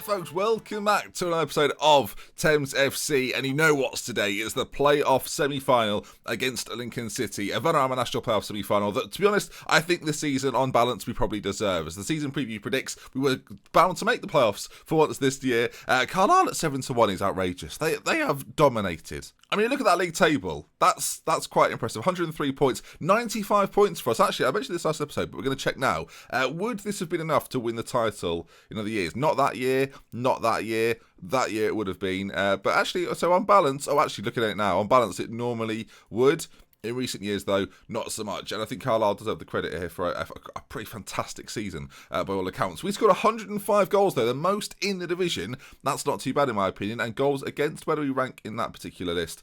folks, welcome back to another episode of Thames FC, and you know what's today. It's the playoff semi-final against Lincoln City, a Vanarama National Playoff semi-final that, to be honest, I think this season, on balance, we probably deserve. As the season preview predicts, we were bound to make the playoffs for once this year. Carlisle at 7-1 is outrageous. They have dominated. I mean, look at that league table. That's quite impressive. 103 points, 95 points for us. Actually, I mentioned this last episode, but we're going to check now. Would this have been enough to win the title in other years? Not that year, not that year. That year it would have been. But actually, so on balance, looking at it now, on balance it normally would. In recent years, though, not so much. And I think Carlisle deserve the credit here for a pretty fantastic season by all accounts. We scored 105 goals, though, the most in the division. That's not too bad, in my opinion. And goals against, where do we rank in that particular list?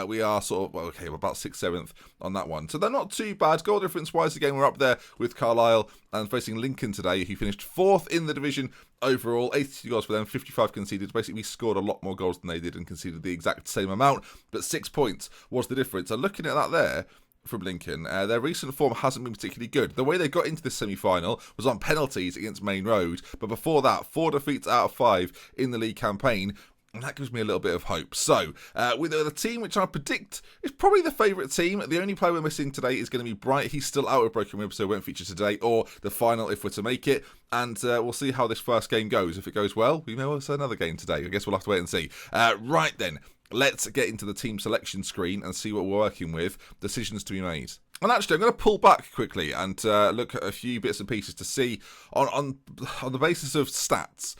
We are sort of, we're about 6th, 7th on that one. So they're not too bad. Goal difference-wise, again, we're up there with Carlisle and facing Lincoln today, who finished 4th in the division overall. 82 goals for them, 55 conceded. Basically, we scored a lot more goals than they did and conceded the exact same amount, but 6 points was the difference. And looking at that there from Lincoln, their recent form hasn't been particularly good. The way they got into this semi-final was on penalties against Main Road, but before that, 4 defeats out of 5 in the league campaign. And that gives me a little bit of hope. So, with the team which I predict is probably the favourite team, the only player we're missing today is going to be Bright. He's still out with broken ribs, so won't feature today, or the final if we're to make it. And we'll see how this first game goes. If it goes well, we may well see another game today. I guess we'll have to wait and see. Right then, let's get into the team selection screen and see what we're working with. Decisions to be made. And actually, I'm going to pull back quickly and look at a few bits and pieces to see, on the basis of stats,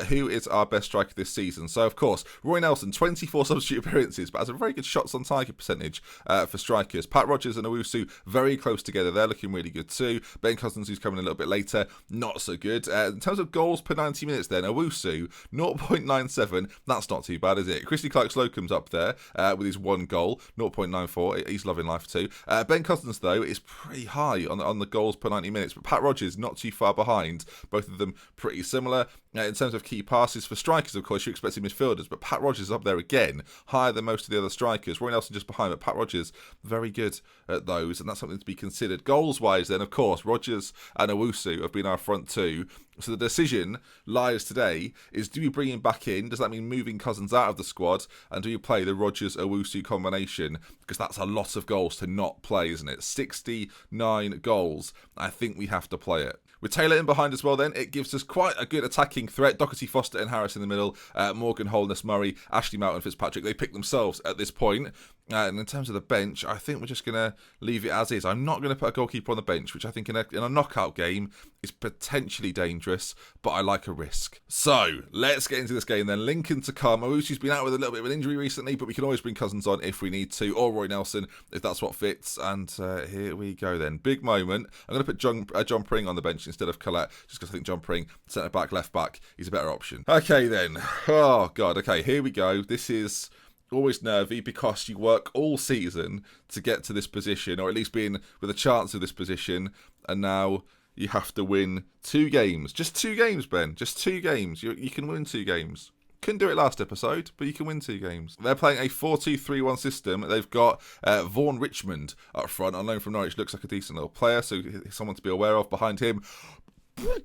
who is our best striker this season. So, of course, Roy Nelson, 24 substitute appearances, but has a very good shots on target percentage for strikers. Pat Rogers and Owusu, very close together. They're looking really good too. Ben Cousins, who's coming a little bit later, not so good. In terms of goals per 90 minutes then, Owusu, 0.97. That's not too bad, is it? Christy Clark-Slocum's up there with his 1 goal, 0.94. He's loving life too. Ben Cousins, though, is pretty high on the goals per 90 minutes, but Pat Rogers not too far behind. Both of them pretty similar. In terms of key passes for strikers, of course, you expect midfielders, but Pat Rogers is up there again, higher than most of the other strikers. Roy Nelson just behind, but Pat Rogers very good at those, and that's something to be considered. Goals-wise, then, of course, Rogers and Owusu have been our front two. So the decision lies today is, do we bring him back in? Does that mean moving Cousins out of the squad? And do you play the Rogers-Owusu combination? Because that's a lot of goals to not play, isn't it? 69 goals. I think we have to play it. With Taylor in behind as well then, it gives us quite a good attacking threat. Doherty, Foster and Harris in the middle. Morgan, Holness, Murray, Ashley Mountain, Fitzpatrick. They pick themselves at this point. And in terms of the bench, I think we're just going to leave it as is. I'm not going to put a goalkeeper on the bench, which I think in a knockout game is potentially dangerous, but I like a risk. So, let's get into this game then. Lincoln to come. Owusu's been out with a little bit of an injury recently, but we can always bring Cousins on if we need to, or Roy Nelson, if that's what fits. And here we go then. Big moment. I'm going to put John Pring on the bench instead of Collette, just because I think John Pring, centre back, left back, is a better option. Okay then. Oh, God. Okay, here we go. This is always nervy because you work all season to get to this position, or at least being with a chance of this position, and now you have to win 2 games. Just 2 games, Ben. Just 2 games. You can win 2 games. Couldn't do it last episode, but you can win 2 games. They're playing a 4-2-3-1 system. They've got Vaughan Richmond up front, on loan from Norwich. Looks like a decent little player, so someone to be aware of. Behind him,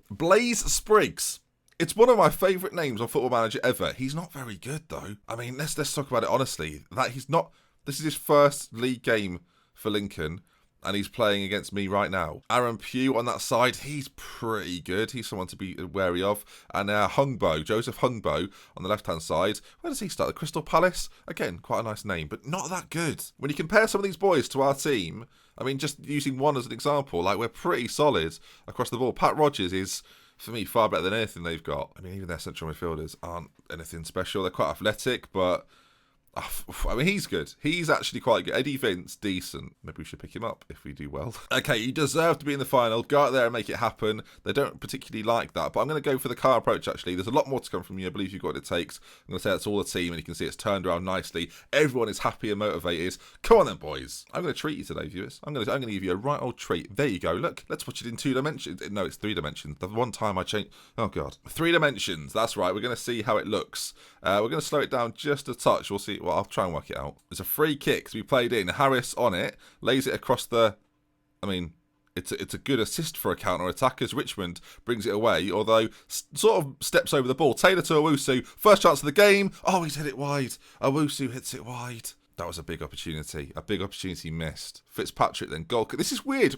Blaze Spriggs. It's one of my favourite names on Football Manager ever. He's not very good, though. I mean, let's talk about it honestly. This is his first league game for Lincoln, and he's playing against me right now. Aaron Pugh on that side, he's pretty good. He's someone to be wary of. And Joseph Hungbo on the left-hand side. Where does he start? The Crystal Palace? Again, quite a nice name, but not that good. When you compare some of these boys to our team, I mean, just using one as an example, like, we're pretty solid across the board. Pat Rogers is, for me, far better than anything they've got. I mean, even their central midfielders aren't anything special. They're quite athletic, but I mean, he's good. He's actually quite good. Eddie Vince, decent. Maybe we should pick him up if we do well. Okay, you deserve to be in the final. Go out there and make it happen. They don't particularly like that, but I'm going to go for the car approach, actually. There's a lot more to come from you. I believe you've got what it takes. I'm going to say that's all the team, and you can see it's turned around nicely. Everyone is happy and motivated. Come on then, boys. I'm going to treat you today, viewers. I'm going to give you a right old treat. There you go. Look, let's watch it in 2 dimensions. No, it's 3 dimensions. The one time I changed... Oh, God. 3 dimensions. That's right. We're going to see how it looks. We're going to slow it down just a touch. We'll see. Well, I'll try and work it out. It's a free kick to be played in. Harris on it, lays it across the... I mean, It's a good assist for a counter-attack as Richmond brings it away, although sort of steps over the ball. Taylor to Owusu, first chance of the game. Oh, he's hit it wide. Owusu hits it wide. That was a big opportunity missed. Fitzpatrick then, goal. This is weird.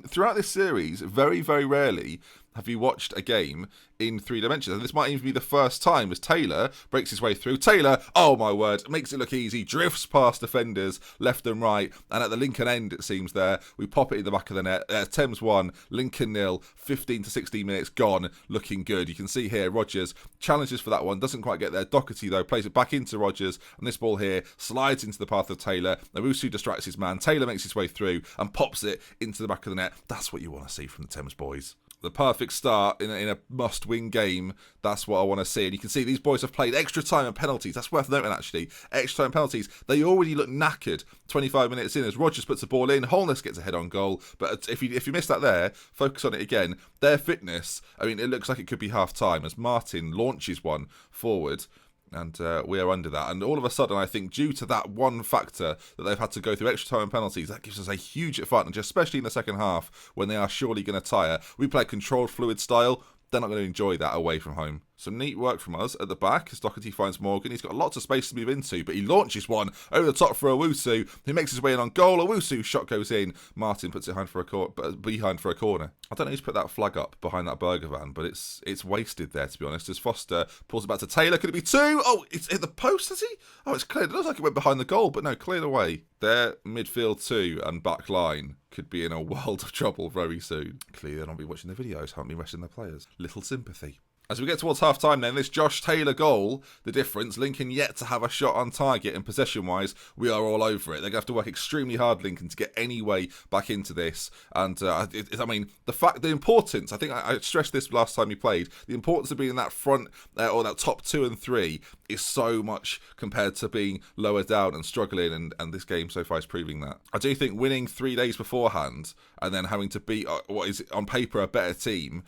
Throughout this series, very, very rarely have you watched a game in 3 dimensions. And this might even be the first time as Taylor breaks his way through. Taylor, oh my word, makes it look easy, drifts past defenders left and right. And at the Lincoln end, it seems there, we pop it in the back of the net. Thames 1, Lincoln 0, 15 to 16 minutes gone, looking good. You can see here, Rodgers challenges for that one, doesn't quite get there. Doherty, though, plays it back into Rodgers. And this ball here slides into the path of Taylor. Owusu distracts his man. Taylor makes his way through and pops it into the back of the net. That's what you want to see from the Thames boys. The perfect start in a must-win game. That's what I want to see. And you can see these boys have played extra time and penalties. That's worth noting, actually. Extra time penalties. They already look knackered 25 minutes in as Rodgers puts the ball in. Holness gets a head on goal. But if you missed that there, focus on it again. Their fitness, it looks like it could be half-time as Martin launches one forward. And we are under that. And all of a sudden, I think, due to that one factor that they've had to go through extra time and penalties, that gives us a huge advantage, especially in the second half when they are surely going to tire. We play controlled fluid style. They're not going to enjoy that away from home. Some neat work from us at the back as Doherty finds Morgan. He's got lots of space to move into, but he launches one over the top for Owusu, who makes his way in on goal. Owusu's shot goes in. Martin puts it behind for a corner. I don't know who's put that flag up behind that burger van, but it's wasted there, to be honest, as Foster pulls it back to Taylor. Could it be 2? Oh, it's hit the post, has he? Oh, it's cleared. It looks like it went behind the goal, but no, cleared away. Their midfield 2 and back line could be in a world of trouble very soon. Clearly, they'll not be watching the videos, haven't been resting their players. Little sympathy. As we get towards half-time then, this Josh Taylor goal, the difference, Lincoln yet to have a shot on target, and possession-wise, we are all over it. They're going to have to work extremely hard, Lincoln, to get any way back into this. And, the importance, I think I stressed this last time we played, the importance of being in that front, or that top 2 and 3, is so much compared to being lower down and struggling, and this game so far is proving that. I do think winning 3 days beforehand, and then having to beat what is, on paper, a better team,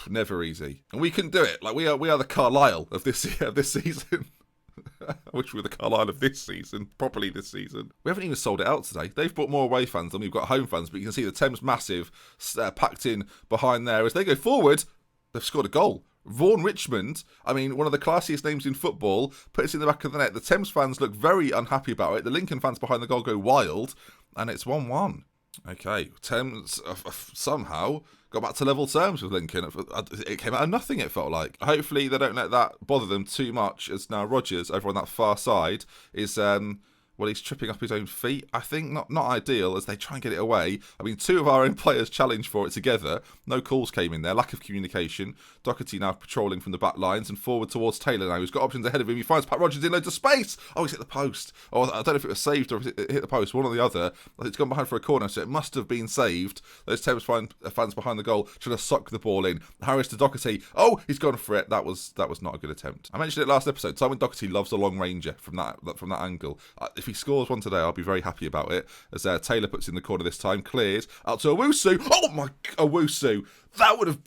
never easy. And we can do it. Like, we are the Carlisle of this season. I wish we were the Carlisle of this season, properly this season. We haven't even sold it out today. They've brought more away fans than we've got home fans, but you can see the Thames massive packed in behind there. As they go forward, they've scored a goal. Vaughan Richmond, one of the classiest names in football, puts it in the back of the net. The Thames fans look very unhappy about it. The Lincoln fans behind the goal go wild, and it's 1-1. Okay, Thames somehow got back to level terms with Lincoln. It came out of nothing, it felt like. Hopefully they don't let that bother them too much, as now Rodgers, over on that far side, is he's tripping up his own feet. I think not ideal as they try and get it away. 2 of our own players challenged for it together. No calls came in there. Lack of communication. Doherty now patrolling from the back lines and forward towards Taylor now, who's got options ahead of him. He finds Pat Rodgers in loads of space. Oh, he's hit the post. Or I don't know if it was saved or if it hit the post. One or the other. It's gone behind for a corner, so it must have been saved. Those Thames fans behind the goal trying to suck the ball in. Harris to Doherty. Oh, he's gone for it. That was not a good attempt. I mentioned it last episode. Simon Doherty loves a long ranger from that angle. If he scores one today, I'll be very happy about it. As Taylor puts in the corner this time, cleared out to Owusu. Oh my, Owusu! That would have.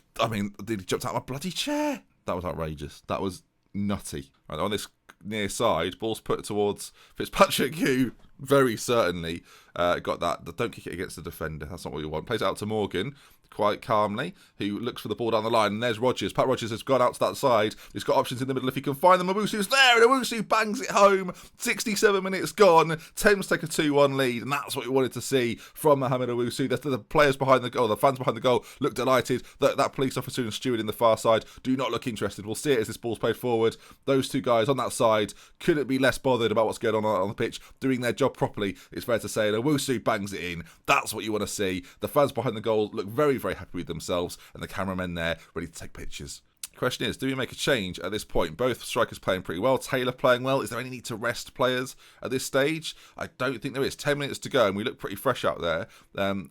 He jumped out of my bloody chair. That was outrageous. That was nutty. Right, on this near side, ball's put towards Fitzpatrick, who very certainly got that. Don't kick it against the defender. That's not what you want. Plays it out to Morgan. Quite calmly, who looks for the ball down the line, and there's Rodgers. Pat Rodgers has gone out to that side. He's got options in the middle if he can find them. Owusu's there, and Owusu bangs it home. 67 minutes gone. Thames take a 2-1 lead, and that's what we wanted to see from Mohamed Owusu. The players behind the goal, the fans behind the goal, look delighted. That police officer and steward in the far side do not look interested. We'll see it as this ball's played forward. Those 2 guys on that side couldn't be less bothered about what's going on the pitch, doing their job properly, it's fair to say. And Owusu bangs it in. That's what you want to see. The fans behind the goal look very, very happy with themselves, and the cameramen there ready to take pictures. Question is, do we make a change at this point? Both strikers playing pretty well, Taylor playing well. Is there any need to rest players at this stage? I don't think there is. 10 minutes to go, and we look pretty fresh out there.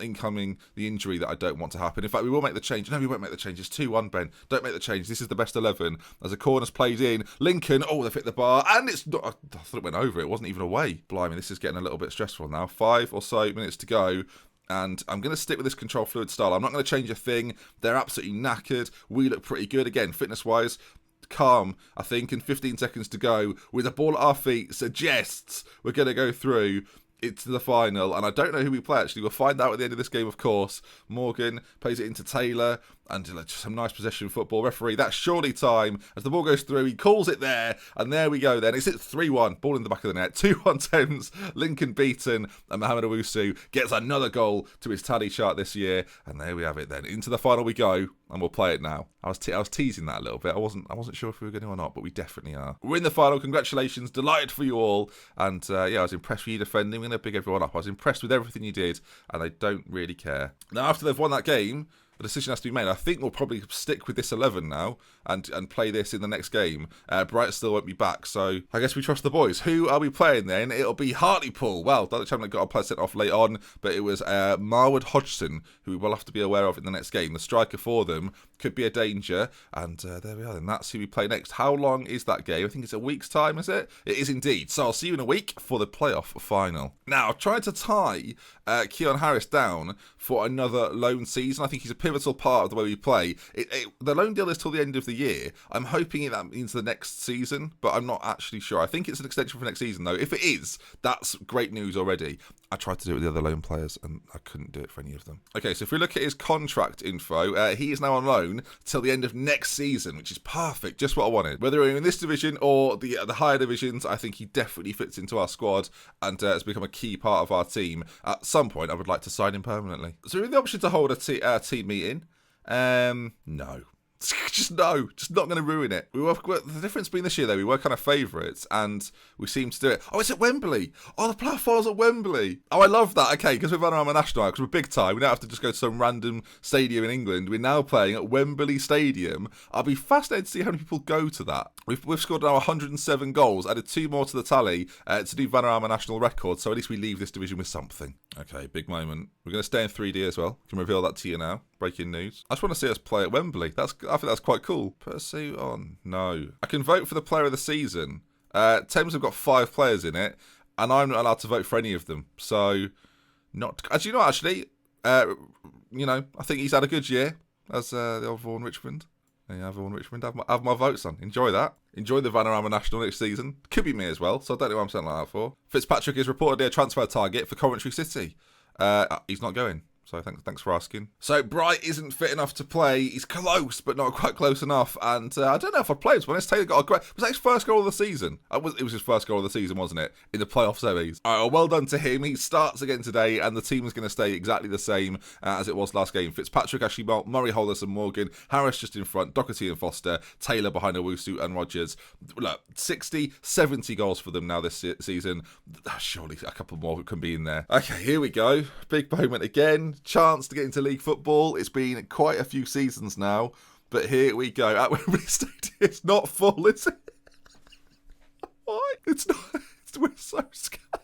Incoming the injury that I don't want to happen. In fact, we will make the change. No, we won't make the change. It's 2-1, Ben. Don't make the change. This is the best 11. As a corner's played in, Lincoln, they've hit the bar, and it's not. I thought it went over. It wasn't even away. Blimey, this is getting a little bit stressful now. 5 or so minutes to go. And I'm going to stick with this control fluid style. I'm not going to change a thing. They're absolutely knackered. We look pretty good. Again, fitness-wise, calm, I think, and 15 seconds to go with the ball at our feet suggests we're going to go through. into the final, and I don't know who we play actually. We'll find out at the end of this game, of course. Morgan plays it into Taylor, and just some nice possession football. Referee, that's surely time. As the ball goes through, he calls it there, and there we go then. It's 3-1, ball in the back of the net. 2-1 Thames, Lincoln beaten, and Mohamed Owusu gets another goal to his tally chart this year, and there we have it then. Into the final we go, and we'll play it now. I was teasing that a little bit. I wasn't sure if we were going to or not, but we definitely are. We're in the final. Congratulations, delighted for you all, and I was impressed with you defending. We're going to big everyone up. I was impressed with everything you did, and they don't really care. Now, after they've won that game, a decision has to be made. I think we'll probably stick with this 11 now and play this in the next game. Bright still won't be back, so I guess we trust the boys. Who are we playing then? It'll be Hartlepool. Well, Dutch Hamlet got a player sent off late on, but it was Marwood Hodgson, who we will have to be aware of in the next game. The striker for them could be a danger, and there we are then. That's who we play next. How long is that game? I think it's a week's time, is it? It is indeed. So I'll see you in a week for the playoff final. Now, I've tried to tie Keon Harris down for another loan season. I think he's a pivotal part of the way we play. The loan deal is till the end of the year. I'm hoping that means the next season, but I'm not actually sure. I think it's an extension for next season, though. If it is, that's great news already. I tried to do it with the other loan players, and I couldn't do it for any of them. Okay, so if we look at his contract info, he is now on loan till the end of next season, which is perfect, just what I wanted. Whether we're in this division or the higher divisions, I think he definitely fits into our squad and has become a key part of our team. At some point, I would like to sign him permanently. So we have the option to hold a team meeting. No. Just no, just not going to ruin it. The difference being this year, though, we were kind of favourites, and we seem to do it. Oh, it's at Wembley. Oh, the playoff final's at Wembley. Oh, I love that. Okay, because we're Vanarama National, because we're big time. We don't have to just go to some random stadium in England. We're now playing at Wembley Stadium. I'll be fascinated to see how many people go to that. We've scored now 107 goals, added 2 more to the tally to do Vanarama National record, so at least we leave this division with something. Okay, big moment. We're going to stay in 3D as well. Can reveal that to you now. Breaking news. I just want to see us play at Wembley. I think that's quite cool. Put a suit on. No. I can vote for the player of the season. Thames have got 5 players in it, and I'm not allowed to vote for any of them. So, not. Actually, not actually. I think he's had a good year as the old Vaughan Richmond. Yeah, Vaughan Richmond. Have my votes on. Enjoy that. Enjoy the Vanarama National next season. Could be me as well, so I don't know what I'm saying like that for. Fitzpatrick is reportedly a transfer target for Coventry City. He's not going. So thanks for asking. So Bright isn't fit enough to play. He's close, but not quite close enough. And I don't know if I'd play him. To be honest, Taylor got a great... Was that his first goal of the season? It was his first goal of the season, wasn't it? In the playoff semis. All right, well done to him. He starts again today, and the team is going to stay exactly the same as it was last game. Fitzpatrick, Ashley Malt, Murray, Hollis and Morgan. Harris just in front. Doherty and Foster. Taylor behind Owusu and Rogers. Look, 60, 70 goals for them now this season. Surely a couple more can be in there. Okay, here we go. Big moment again. Chance to get into league football. It's been quite a few seasons now, but here we go. At Wembley Stadium, it's not full, is it? Why? It's not. We're so scared.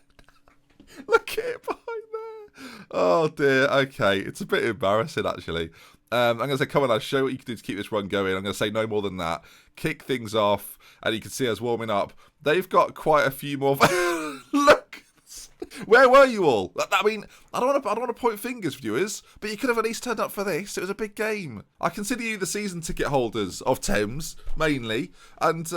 Look at it behind there. Oh dear. Okay, it's a bit embarrassing actually. I'm going to say, come on, I'll show you what you can do to keep this run going. I'm going to say no more than that. Kick things off, and you can see us warming up. They've got quite a few more. Look. Where were you all? I mean, I don't want to point fingers, viewers, but you could have at least turned up for this. It was a big game. I consider you the season ticket holders of Thames, mainly, and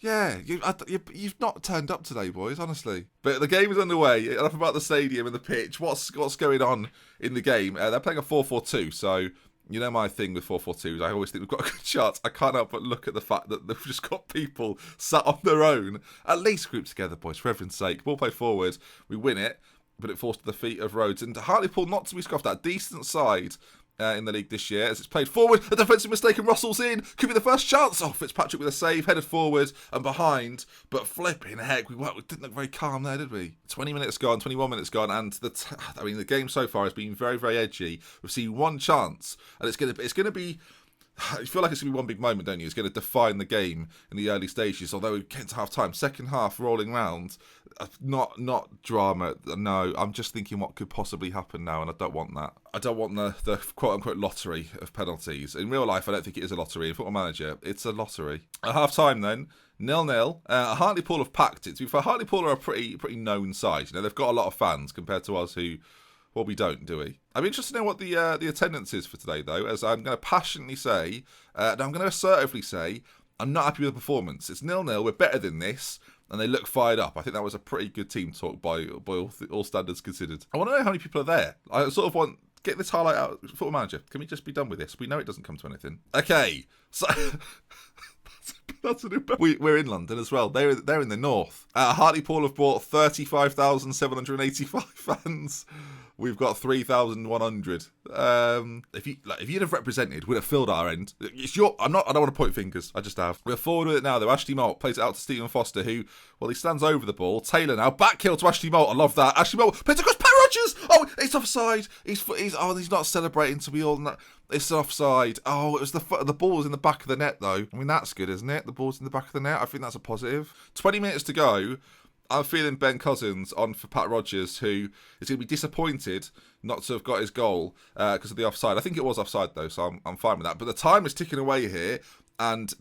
you've not turned up today, boys, honestly. But the game is underway. Enough about the stadium and the pitch. What's going on in the game? They're playing a 4-4-2, so... You know my thing with 4-4-2s, I always think we've got a good chance. I can't help but look at the fact that they've just got people sat on their own. At least group together, boys, for everyone's sake. Ball play forward, we win it, but it falls to the feet of Rhodes. And Hartlepool, not to be scoffed at, decent side in the league this year as it's played forward. A defensive mistake and Russell's in. Could be the first chance. Oh, Fitzpatrick with a save, headed forward and behind. But flipping heck, we didn't look very calm there, did we? 20 minutes gone, 21 minutes gone, and the game so far has been very, very edgy. We've seen one chance, and it's going to be. You feel like it's going to be one big moment, don't you? It's going to define the game in the early stages. Although we get to half time, second half rolling round, not drama. No, I'm just thinking what could possibly happen now, and I don't want that. I don't want the quote unquote lottery of penalties. In real life, I don't think it is a lottery. In Football Manager, it's a lottery. At half time, then 0-0. Hartlepool have packed it. To be fair, Hartlepool are a pretty known side. You know, they've got a lot of fans compared to us who. Well, we don't, do we? I'm interested to know what the attendance is for today, though, as I'm going to passionately say, and I'm going to assertively say, I'm not happy with the performance. It's 0-0, we're better than this, and they look fired up. I think that was a pretty good team talk by all standards considered. I want to know how many people are there. I sort of want... Get this highlight out, Football Manager. Can we just be done with this? We know it doesn't come to anything. Okay, so... We're in London as well. They're in the north. Hartlepool have bought 35,785 fans. We've got 3,100. If you'd have represented, we'd have filled our end. It's your. I don't want to point fingers. I just have. We're forward with it now, though. Ashley Moult plays it out to Stephen Foster, who, he stands over the ball. Taylor now back heel to Ashley Moult. I love that. Ashley Moult plays across Pat Rogers. Oh, it's offside. He's not celebrating. So we all know it's offside. Oh, it was the ball was in the back of the net though. I mean that's good, isn't it? The ball's in the back of the net. I think that's a positive. 20 minutes to go. I'm feeling Ben Cousins on for Pat Rogers, who is going to be disappointed not to have got his goal because of the offside. I think it was offside, though, so I'm fine with that. But the time is ticking away here, and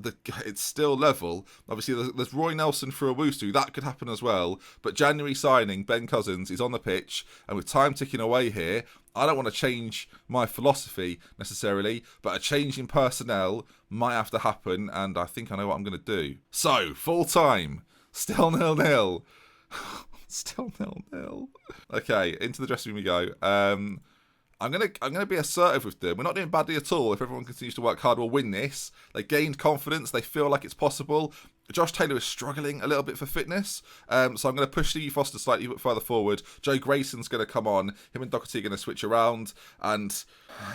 it's still level. Obviously, there's Roy Nelson for Owusu. That could happen as well. But January signing, Ben Cousins, is on the pitch, and with time ticking away here, I don't want to change my philosophy necessarily, but a change in personnel might have to happen, and I think I know what I'm going to do. So, full time, still 0-0. Still 0-0. Okay, into the dressing room we go. I'm gonna be assertive with them. We're not doing badly at all. If everyone continues to work hard, we'll win this. They gained confidence. They feel like it's possible. Josh Taylor is struggling a little bit for fitness, so I'm going to push Stevie Foster slightly further forward. Joe Grayson's going to come on. Him and Doherty are going to switch around, and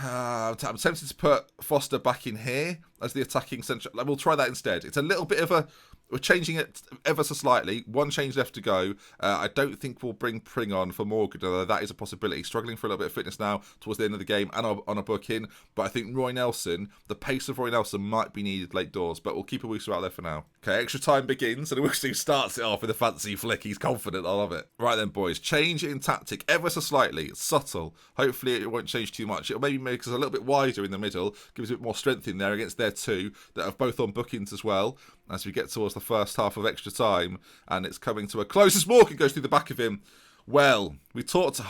I'm tempted to put Foster back in here as the attacking centre. We'll try that instead. It's a little bit of a... We're changing it ever so slightly. One change left to go. I don't think we'll bring Pring on for Morgan, although that is a possibility. Struggling for a little bit of fitness now towards the end of the game and on a booking. But I think Roy Nelson, the pace of Roy Nelson might be needed late doors. But we'll keep Owusu out there for now. Okay, extra time begins, and Owusu starts it off with a fancy flick. He's confident. I love it. Right then, boys. Change in tactic ever so slightly. It's subtle. Hopefully it won't change too much. It'll maybe make us a little bit wider in the middle. Gives a bit more strength in there against their two that are both on bookings as well. As we get towards the first half of extra time, and it's coming to a close as Morgan goes through the back of him. Well, I talked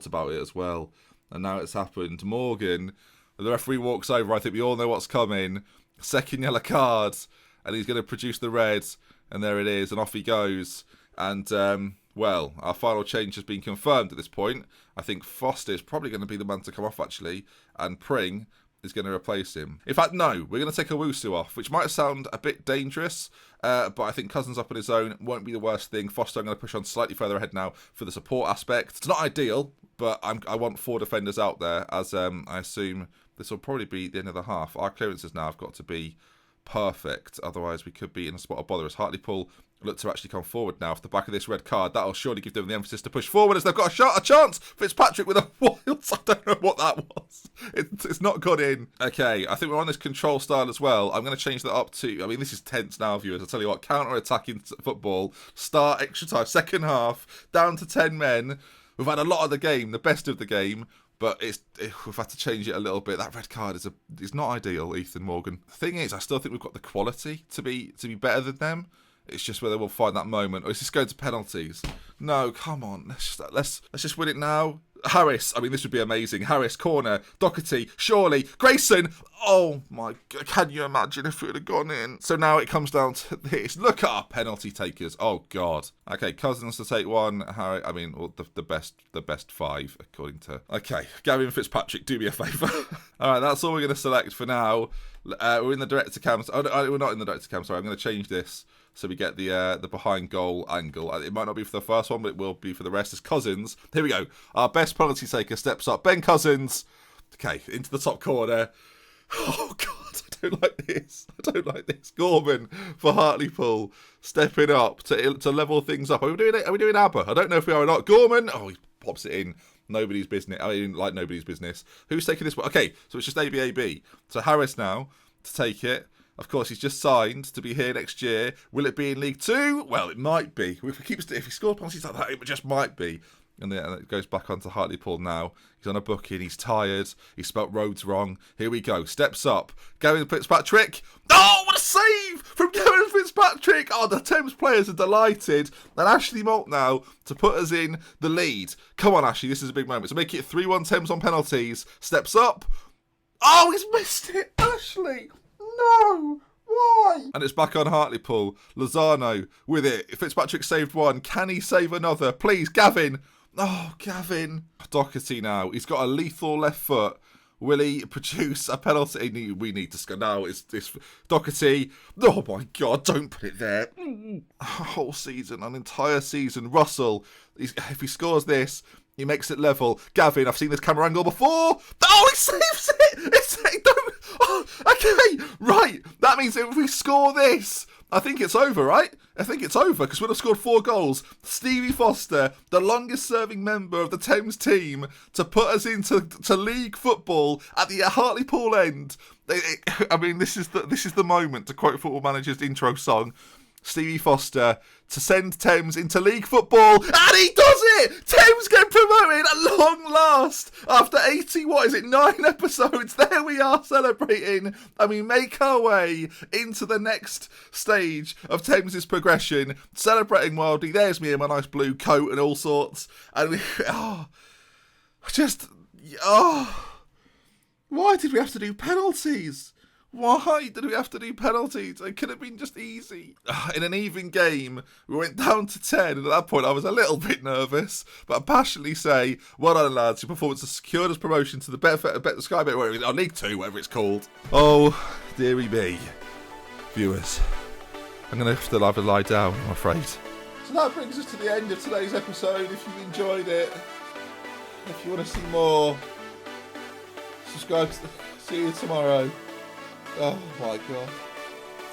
about it as well, and now it's happened. Morgan, the referee walks over. I think we all know what's coming. Second yellow card, and he's going to produce the red, and there it is, and off he goes. And our final change has been confirmed at this point. I think Foster is probably going to be the man to come off actually, and Pring is going to replace him. In fact, no, we're going to take Owusu off, which might sound a bit dangerous, but I think Cousins up on his own won't be the worst thing. Foster, I'm going to push on slightly further ahead now for the support aspect. It's not ideal, but I want 4 defenders out there, as I assume this will probably be the end of the half. Our clearances now have got to be perfect, otherwise we could be in a spot of bother as Hartlepool look to actually come forward now off the back of this red card. That'll surely give them the emphasis to push forward as they've got a chance. Fitzpatrick with a wild... I don't know what that was. It's not gone in. Okay, I think we're on this control style as well. I'm going to change that up to... I mean, this is tense now, viewers. I'll tell you what, counter-attacking football, start extra time, second half, down to 10 men. We've had a lot of the game, the best of the game, but we've had to change it a little bit. That red card is not ideal, Ethan Morgan. The thing is, I still think we've got the quality to be better than them. It's just whether we'll find that moment. Or is this going to penalties? No, come on. Let's just win it now. Harris. I mean, this would be amazing. Harris, corner. Doherty. Surely. Grayson. Oh, my God. Can you imagine if it would have gone in? So now it comes down to this. Look at our penalty takers. Oh, God. Okay, Cousins to take one. Harry. I mean, well, the best 5, according to... Okay, Gavin Fitzpatrick, do me a favour. All right, that's all we're going to select for now. We're in the director cam. Oh, no, we're not in the director cam. Sorry, I'm going to change this. So we get the behind goal angle. It might not be for the first one, but it will be for the rest. It's Cousins. Here we go. Our best penalty taker steps up. Ben Cousins. Okay, into the top corner. Oh, God, I don't like this. Gorman for Hartlepool. Stepping up to level things up. Are we doing ABBA? I don't know if we are or not. Gorman. Oh, he pops it in. Nobody's business. I mean, like nobody's business. Who's taking this one? Okay, so it's just ABAB. So Harris now to take it. Of course, he's just signed to be here next year. Will it be in League 2? Well, it might be. If he scores penalties like that, it just might be. And then it goes back onto Hartlepool now. He's on a booking. He's tired. He spelt roads wrong. Here we go. Steps up. Gavin Fitzpatrick. Oh, what a save from Gavin Fitzpatrick. Oh, the Thames players are delighted. And Ashley Moult now to put us in the lead. Come on, Ashley. This is a big moment. So make it 3-1 Thames on penalties. Steps up. Oh, he's missed it. Ashley. No! Why? And it's back on Hartlepool. Lozano with it. Fitzpatrick saved one. Can he save another? Please, Gavin. Oh, Gavin. Doherty now. He's got a lethal left foot. Will he produce a penalty? We need to score now. It's Doherty. Oh my God! Don't put it there. A whole season, an entire season. Russell. If he scores this, he makes it level. Gavin. I've seen this camera angle before. Oh, he saves it. Don't. Oh, okay. Right. That means if we score this, I think it's over, right? I think it's over because we'd have scored 4 goals. Stevie Foster, the longest serving member of the Thames team, to put us into league football at the Hartlepool end. I mean, this is the moment, to quote Football Manager's intro song. Stevie Foster to send Thames into league football, and he does it! Thames get promoted at long last after 9 episodes. There we are celebrating, and we make our way into the next stage of Thames's progression, celebrating wildly. There's me in my nice blue coat and all sorts, and why did we have to do penalties? Why did we have to do penalties? It could have been just easy. In an even game, we went down to 10, and at that point I was a little bit nervous, but I passionately say, well done lads, your performance has secured us promotion to the Sky Bet, League 2, whatever it's called. Oh, dearie me. Viewers, I'm going to have to lie down, I'm afraid. So that brings us to the end of today's episode. If you enjoyed it, if you want to see more, subscribe. See you tomorrow. Oh my God.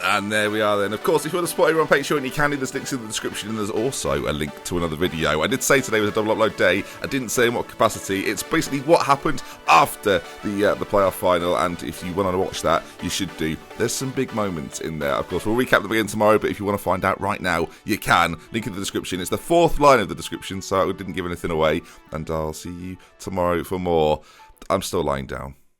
And there we are then. Of course, if you want to support everyone on Patreon, you can do. There's links in the description, and there's also a link to another video. I did say today was a double upload day. I didn't say in what capacity. It's basically what happened after the playoff final, and if you want to watch that, you should do. There's some big moments in there. Of course, we'll recap them again tomorrow, but if you want to find out right now, you can. Link in the description. It's the 4th line of the description, so I didn't give anything away, and I'll see you tomorrow for more. I'm still lying down.